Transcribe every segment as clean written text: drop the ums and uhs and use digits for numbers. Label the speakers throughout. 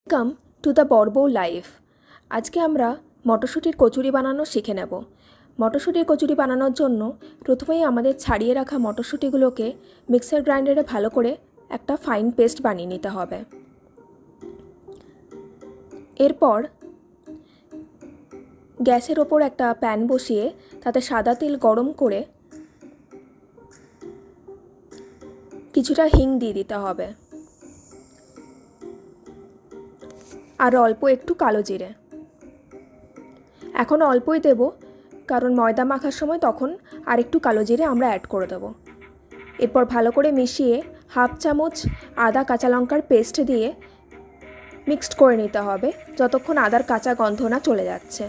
Speaker 1: Welcome to the বর্বৌ life. আজকে আমরা মটরশুঁটির কচুরি বানানো শিখে নেব। মটরশুঁটির কচুরি বানানোর জন্য প্রথমেই আমাদের ছাড়িয়ে রাখা মটরশুঁটিগুলোকে মিক্সার গ্রাইন্ডারে ভালো করে একটা ফাইন পেস্ট বানিয়ে নিতে হবে। এরপর গ্যাসের ওপর একটা প্যান বসিয়ে তাতে সাদা তেল গরম করে কিছুটা হিং দিয়ে দিতে হবে, আর অল্প একটু কালো জিরে। এখন অল্পই দেব, কারণ ময়দা মাখার সময় তখন আর একটু কালো জিরে আমরা অ্যাড করে দেব। এরপর ভালো করে মিশিয়ে হাফ চামচ আদা কাঁচা লঙ্কার পেস্ট দিয়ে মিক্সড করে নিতে হবে যতক্ষণ আদার কাঁচা গন্ধ না চলে যাচ্ছে।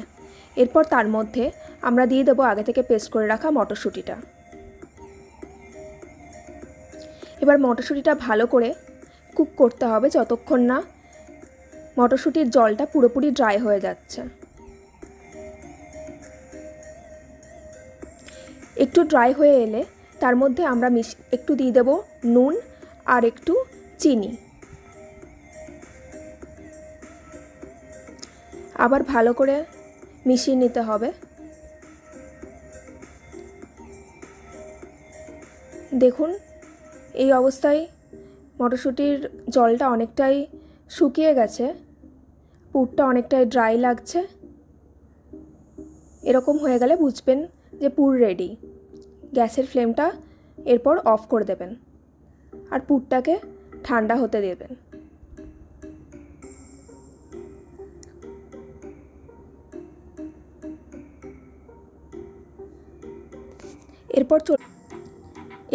Speaker 1: এরপর তার মধ্যে আমরা দিয়ে দেবো আগে থেকে পেস্ট করে রাখা মটরশুঁটিটা। এবার মটরশুঁটিটা ভালো করে কুক করতে হবে যতক্ষণ না মটরশুঁটির জলটা পুরোপুরি ড্রাই হয়ে যাচ্ছে। একটু ড্রাই হয়ে এলে তার মধ্যে আমরা একটু দিয়ে দেব নুন আর একটু চিনি। আবার ভালো করে মিশিয়ে নিতে হবে। দেখুন, এই অবস্থায় মটরশুঁটির জলটা অনেকটাই শুকিয়ে গেছে, পুরটা অনেকটাই ড্রাই লাগছে। এরকম হয়ে গেলে বুঝবেন যে পুর রেডি। গ্যাসের ফ্লেমটা এরপর অফ করে দেবেন আর পুরটাকে ঠান্ডা হতে দেবেন।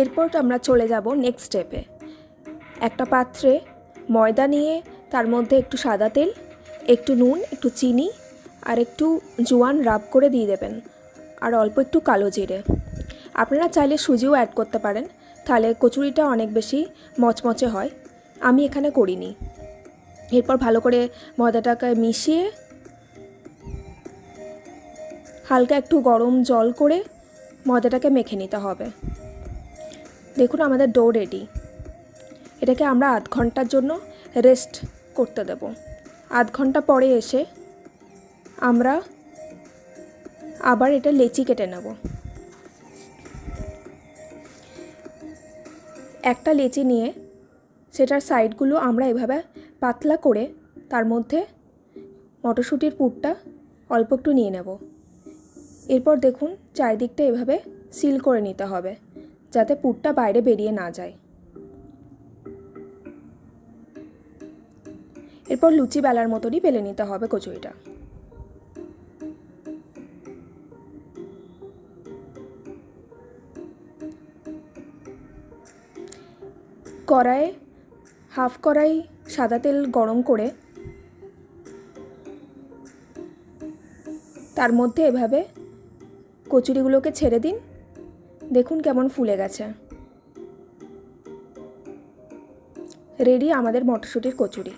Speaker 1: এরপর আমরা চলে যাব নেক্সট স্টেপে। একটা পাত্রে ময়দা নিয়ে তার মধ্যে একটু সাদা তেল, একটু নুন, একটু চিনি আর একটু জোয়ান রাব করে দিয়ে দেবেন, আর অল্প একটু কালো জিরে। আপনারা চাইলে সুজিও অ্যাড করতে পারেন, তাহলে কচুরিটা অনেক বেশি মচমচে হয়। আমি এখানে করিনি। এরপর ভালো করে ময়দাটাকে মিশিয়ে হালকা একটু গরম জল করে ময়দাটাকে মেখে নিতে হবে। দেখুন, আমাদের ডো রেডি। এটাকে আমরা আধ ঘন্টার জন্য রেস্ট করতে দেব। আধ ঘন্টা পরে এসে আমরা আবার এটা লেচি কেটে নেব। একটা লেচি নিয়ে সেটার সাইডগুলো আমরা এভাবে পাতলা করে তার মধ্যে মটরশুঁটির পুরটা অল্প একটু নিয়ে নেব। এরপর দেখুন, চারিদিকটা এভাবে সিল করে নিতে হবে যাতে পুরটা বাইরে বেরিয়ে না যায়। এরপর লুচি বেলার মতনই বেলে নিতে হবে কচুরিটা। কড়াইয়ে হাফ কড়াই সাদা তেল গরম করে তার মধ্যে এভাবে কচুরিগুলোকে ছেড়ে দিন। দেখুন কেমন ফুলে গেছে। রেডি আমাদের মটরশুঁটির কচুরি।